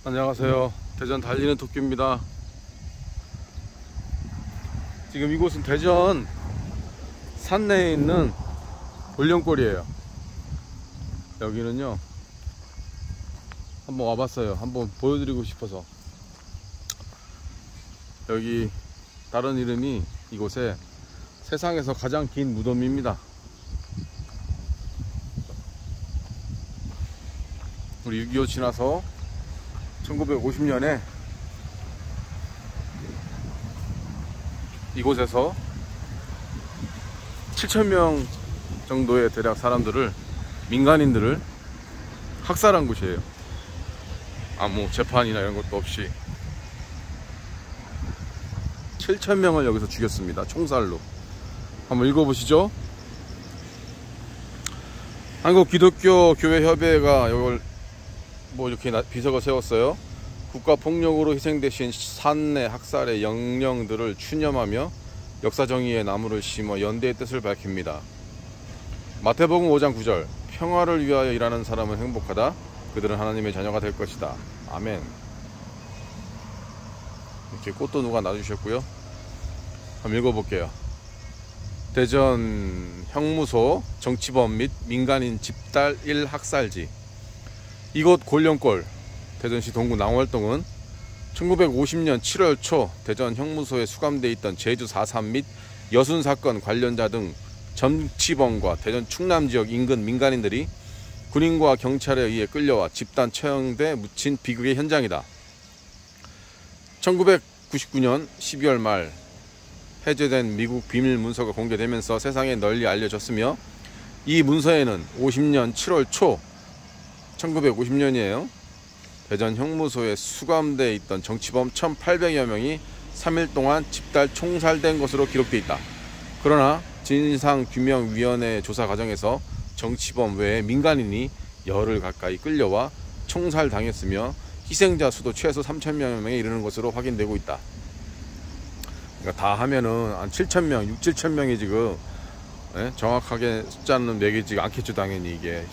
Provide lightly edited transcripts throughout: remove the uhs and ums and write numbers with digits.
안녕하세요. 대전 달리는 토끼입니다. 지금 이곳은 대전 산내에 있는 올령골이에요. 여기는요, 한번 와봤어요. 한번 보여드리고 싶어서. 여기 다른 이름이 이곳에 세상에서 가장 긴 무덤입니다. 우리 6.25 지나서 1950년에 이곳에서 7,000명 정도의 대략 사람들을, 민간인들을 학살한 곳이에요. 아무 재판이나 이런 것도 없이 7,000명을 여기서 죽였습니다. 총살로. 한번 읽어보시죠. 한국기독교교회협의회가 이걸 이렇게 비석을 세웠어요. 국가폭력으로 희생되신 산내 학살의 영령들을 추념하며 역사정의의 나무를 심어 연대의 뜻을 밝힙니다. 마태복음 5장 9절, 평화를 위하여 일하는 사람은 행복하다. 그들은 하나님의 자녀가 될 것이다. 아멘. 이렇게 꽃도 누가 놔주셨고요. 한번 읽어볼게요. 대전 형무소 정치범 및 민간인 집단 1학살지. 이곳 골령골 대전시 동구 낭월동은 1950년 7월 초 대전 형무소에 수감되어 있던 제주 4.3 및 여순 사건 관련자 등 정치범과 대전 충남지역 인근 민간인들이 군인과 경찰에 의해 끌려와 집단 처형돼 묻힌 비극의 현장이다. 1999년 12월 말 해제된 미국 비밀 문서가 공개되면서 세상에 널리 알려졌으며, 이 문서에는 50년 7월 초 1950년이에요. 대전 형무소에 수감되어 있던 정치범 1,800여 명이 3일 동안 집단 총살된 것으로 기록되어 있다. 그러나 진상규명위원회 조사 과정에서 정치범 외에 민간인이 열흘 가까이 끌려와 총살당했으며 희생자 수도 최소 3,000여 명에 이르는 것으로 확인되고 있다. 그러니까 다 하면은 한 7,000명, 6, 7,000명이 지금, 정확하게 숫자는 매기지 않겠죠. 당연히 이게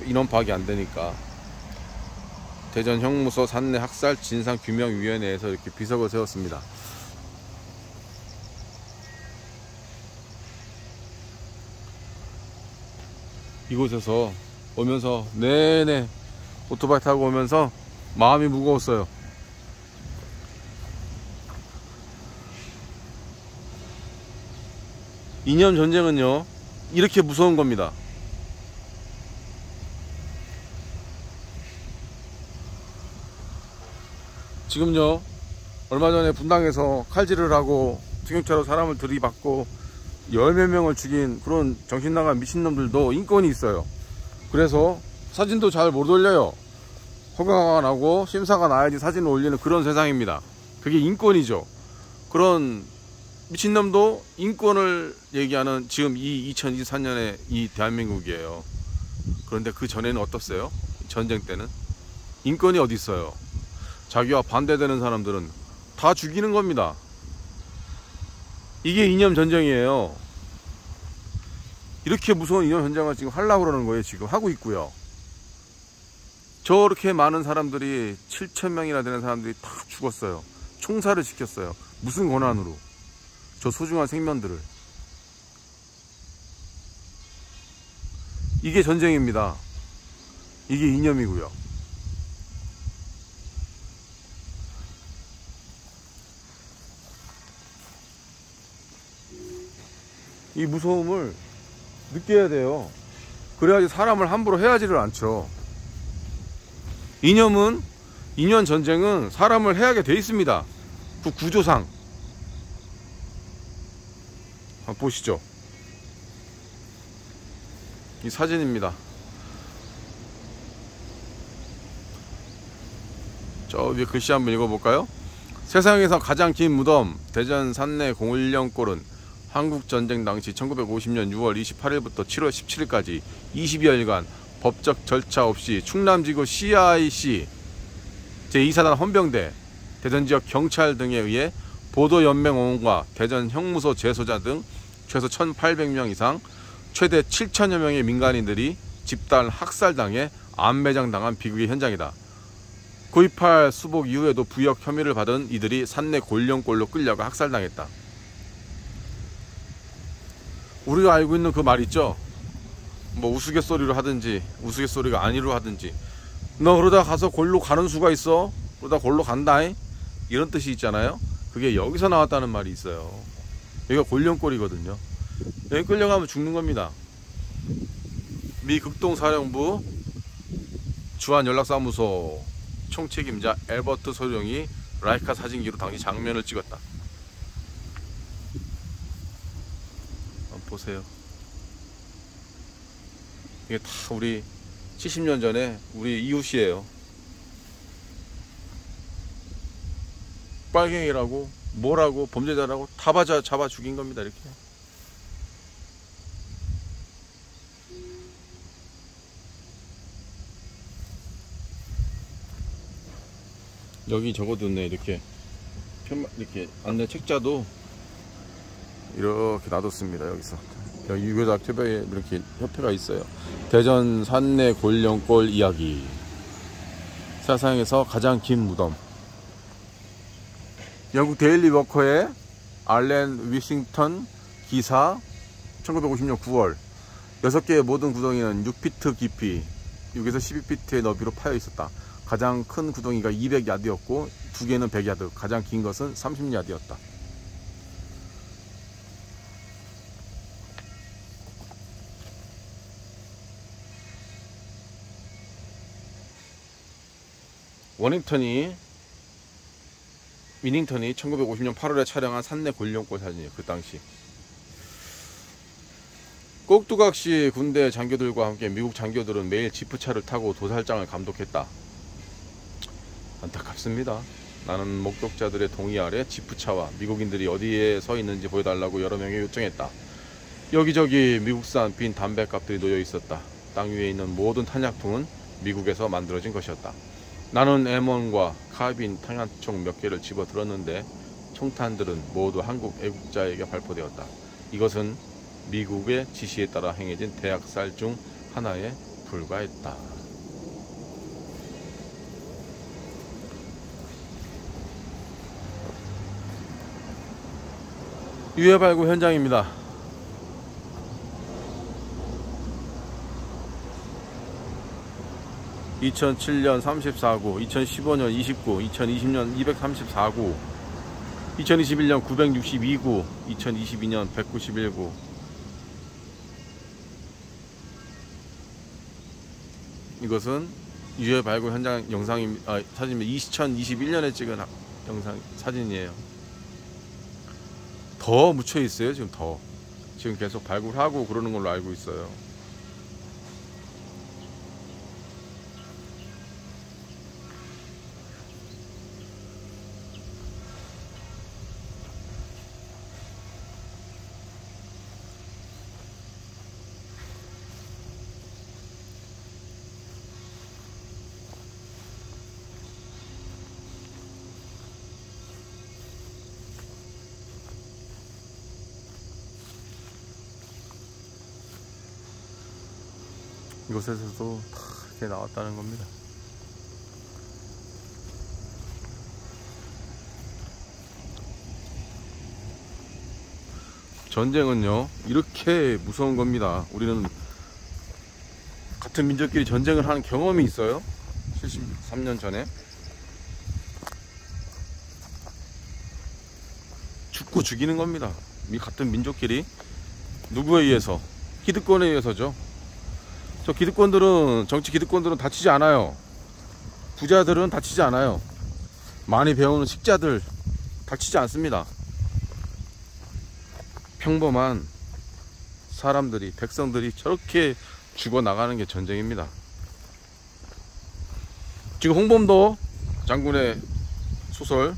인원 파악이 안 되니까. 대전 형무소 산내 학살 진상규명위원회에서 이렇게 비석을 세웠습니다. 이곳에서 오면서 내내 오토바이 타고 오면서 마음이 무거웠어요. 이념 전쟁은요, 이렇게 무서운 겁니다. 지금요, 얼마 전에 분당에서 칼질을 하고 승용차로 사람을 들이받고 열몇 명을 죽인 그런 정신나간 미친놈들도 인권이 있어요. 그래서 사진도 잘 못 올려요. 허가가 나고 심사가 나야지 사진을 올리는 그런 세상입니다. 그게 인권이죠. 그런 미친놈도 인권을 얘기하는 지금 이 2024년에 이 대한민국이에요. 그런데 그 전에는 어떻어요? 전쟁 때는 인권이 어디 있어요? 자기와 반대되는 사람들은 다 죽이는 겁니다. 이게 이념 전쟁이에요. 이렇게 무서운 이념 전쟁을 지금 하려고 그러는 거예요. 지금 하고 있고요. 저렇게 많은 사람들이 7,000명이나 되는 사람들이 다 죽었어요. 총살을 시켰어요. 무슨 권한으로? 저 소중한 생명들을. 이게 전쟁입니다. 이게 이념이고요. 이 무서움을 느껴야 돼요. 그래야지 사람을 함부로 해하지를 않죠. 이념 전쟁은 사람을 해하게 돼 있습니다. 그 구조상. 한번 보시죠. 이 사진입니다. 저 위에 글씨 한번 읽어볼까요? 세상에서 가장 긴 무덤 대전 산내 공울령골은 한국전쟁 당시 1950년 6월 28일부터 7월 17일까지 20여일간 법적 절차 없이 충남지구 CIC 제2사단 헌병대, 대전지역 경찰 등에 의해 보도연맹원과 대전 형무소 재소자 등 최소 1,800명 이상 최대 7,000여 명의 민간인들이 집단 학살당해 암매장당한 비극의 현장이다. 9.28 수복 이후에도 부역 혐의를 받은 이들이 산내 골령골로 끌려가 학살당했다. 우리가 알고 있는 그 말 있죠? 뭐 우스갯소리로 하든지 우스갯소리가 아니로 하든지, 너 그러다 가서 골로 가는 수가 있어, 그러다 골로 간다, 이런 뜻이 있잖아요. 그게 여기서 나왔다는 말이 있어요. 여기가 골령골이거든요. 여기 끌려가면 죽는 겁니다. 미 극동사령부 주한연락사무소 총책임자 엘버트 소령이 라이카 사진기로 당시 장면을 찍었다. 한번 보세요. 이게 다 우리 70년 전에 우리 이웃이에요. 빨갱이라고 뭐라고 범죄자라고 다 잡아 죽인 겁니다. 이렇게. 여기 적어뒀네. 이렇게 안내 책자도 이렇게 놔뒀습니다. 여기서 여기 유교적 협회에 이렇게 협회가 있어요. 대전 산내 골령골 이야기, 세상에서 가장 긴 무덤. 영국 데일리 워커의 알렌 위싱턴 기사, 1950년 9월. 6개의 모든 구덩이는 6피트 깊이, 6에서 12피트의 너비로 파여 있었다. 가장 큰 구덩이가 200야드였고 2개는 100야드, 가장 긴 것은 30야드였다. 위닝턴이 1950년 8월에 촬영한 산내 골령골 사진이에요. 그 당시 꼭두각시 군대 장교들과 함께 미국 장교들은 매일 지프차를 타고 도살장을 감독했다. 안타깝습니다. 나는 목격자들의 동의 아래 지프차와 미국인들이 어디에 서 있는지 보여달라고 여러 명이 요청했다. 여기저기 미국산 빈 담배갑들이 놓여 있었다. 땅 위에 있는 모든 탄약통은 미국에서 만들어진 것이었다. 나는 M1과 카빈 탄약총 몇 개를 집어 들었는데 총탄들은 모두 한국 애국자에게 발포되었다. 이것은 미국의 지시에 따라 행해진 대학살 중 하나에 불과했다. 유해 발굴 현장입니다. (2007년) 34구, 2015년 29, 2020년 234구, 2021년 962구, 2022년 191구. 이것은 유해 발굴 현장 영상입니다. 사진입니다. 2021년에 찍은 사진이에요. 더 묻혀 있어요. 지금 계속 발굴하고 그러는 걸로 알고 있어요. 이곳에서도 다 이렇게 나왔다는 겁니다. 전쟁은요 이렇게 무서운 겁니다. 우리는 같은 민족끼리 전쟁을 하는 경험이 있어요. 73년 전에 죽고 죽이는 겁니다. 이 같은 민족끼리. 누구에 의해서? 기득권에 의해서죠. 저 기득권들은, 정치 기득권들은 다치지 않아요. 부자들은 다치지 않아요. 많이 배우는 식자들 다치지 않습니다. 평범한 사람들이, 백성들이 저렇게 죽어나가는 게 전쟁입니다. 지금 홍범도 장군의 소설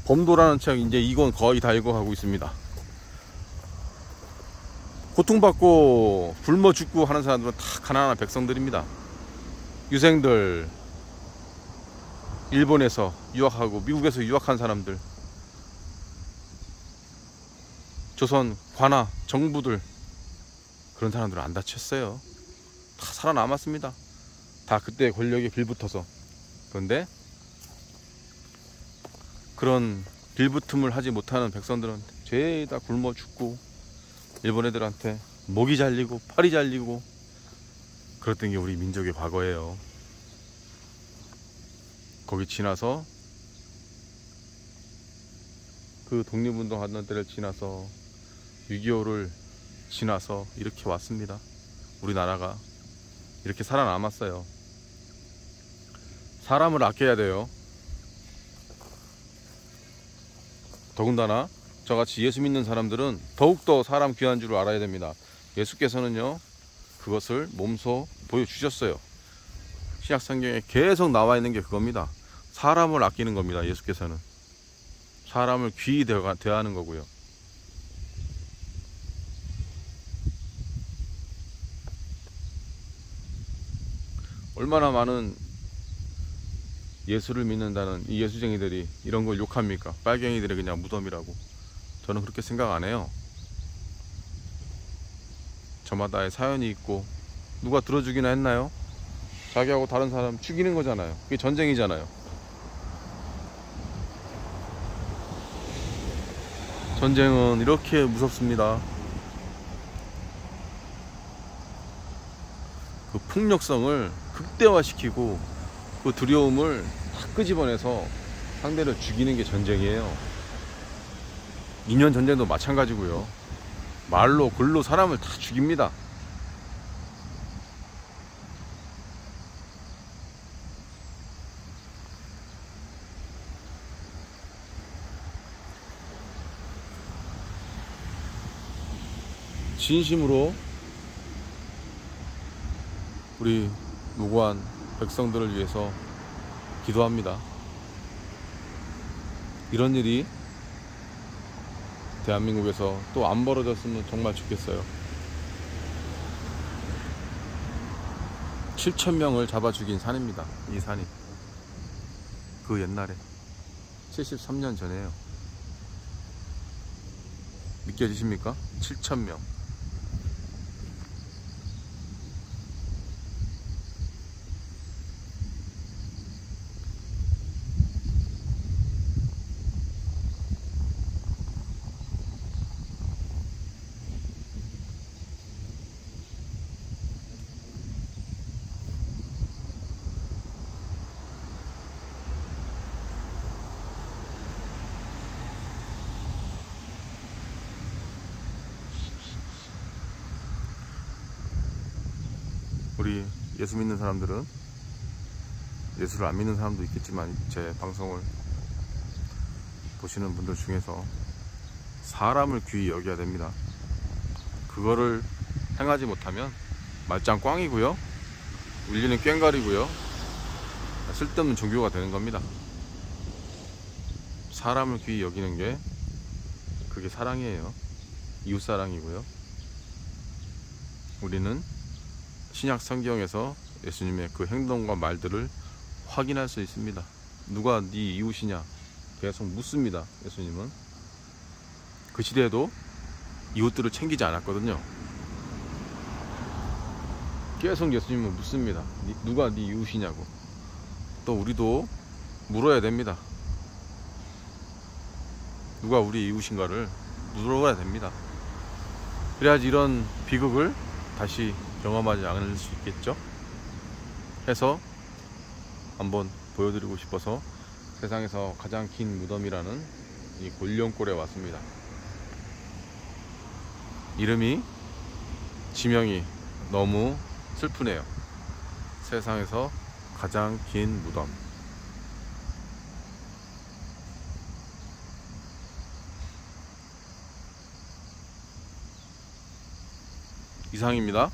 범도라는 책, 이제 이건 거의 다 읽어가고 있습니다. 고통받고 굶어 죽고 하는 사람들은 다 가난한 백성들입니다. 유생들, 일본에서 유학하고 미국에서 유학한 사람들, 조선 관아 정부들, 그런 사람들은 안 다쳤어요. 다 살아남았습니다. 다 그때 권력에 빌붙어서. 그런데 그런 빌붙음을 하지 못하는 백성들은 죄다 굶어 죽고 일본 애들한테 목이 잘리고 팔이 잘리고 그랬던 게 우리 민족의 과거예요. 거기 지나서 그 독립운동 하던 때를 지나서 6.25를 지나서 이렇게 왔습니다. 우리나라가 이렇게 살아남았어요. 사람을 아껴야 돼요. 더군다나 저같이 예수 믿는 사람들은 더욱더 사람 귀한 줄 알아야 됩니다. 예수께서는요 그것을 몸소 보여주셨어요. 신약 성경에 계속 나와 있는 게 그겁니다. 사람을 아끼는 겁니다. 예수께서는 사람을 귀히 대하는 거고요. 얼마나 많은 예수를 믿는다는 이 예수쟁이들이 이런 걸 욕합니까? 빨갱이들의 그냥 무덤이라고. 저는 그렇게 생각 안 해요. 저마다의 사연이 있고 누가 들어주기나 했나요? 자기하고 다른 사람 죽이는 거잖아요. 그게 전쟁이잖아요. 전쟁은 이렇게 무섭습니다. 그 폭력성을 극대화시키고 그 두려움을 다 끄집어내서 상대를 죽이는 게 전쟁이에요. 2년 전쟁도 마찬가지고요. 말로 글로 사람을 다 죽입니다. 진심으로 우리 무고한 백성들을 위해서 기도합니다. 이런 일이 대한민국에서 또 안 벌어졌으면 정말 좋겠어요. 7,000명을 잡아 죽인 산입니다. 이 산이 그 옛날에 73년 전에요. 믿겨지십니까? 7,000명. 우리 예수 믿는 사람들은, 예수를 안 믿는 사람도 있겠지만 제 방송을 보시는 분들 중에서 사람을 귀히 여겨야 됩니다. 그거를 행하지 못하면 말짱 꽝이고요, 울리는 꽹가리고요, 쓸데없는 종교가 되는 겁니다. 사람을 귀히 여기는 게 그게 사랑이에요. 이웃사랑이고요. 우리는 신약 성경에서 예수님의 그 행동과 말들을 확인할 수 있습니다. 누가 네 이웃이냐 계속 묻습니다. 예수님은 그 시대에도 이웃들을 챙기지 않았거든요. 계속 예수님은 묻습니다. 누가 네 이웃이냐고. 또 우리도 물어야 됩니다. 누가 우리 이웃인가를 물어봐야 됩니다. 그래야지 이런 비극을 다시 경험하지 않을 수 있겠죠. 해서 한번 보여드리고 싶어서 세상에서 가장 긴 무덤이라는 이 골룡골에 왔습니다. 이름이, 지명이 너무 슬프네요. 세상에서 가장 긴 무덤. 이상입니다.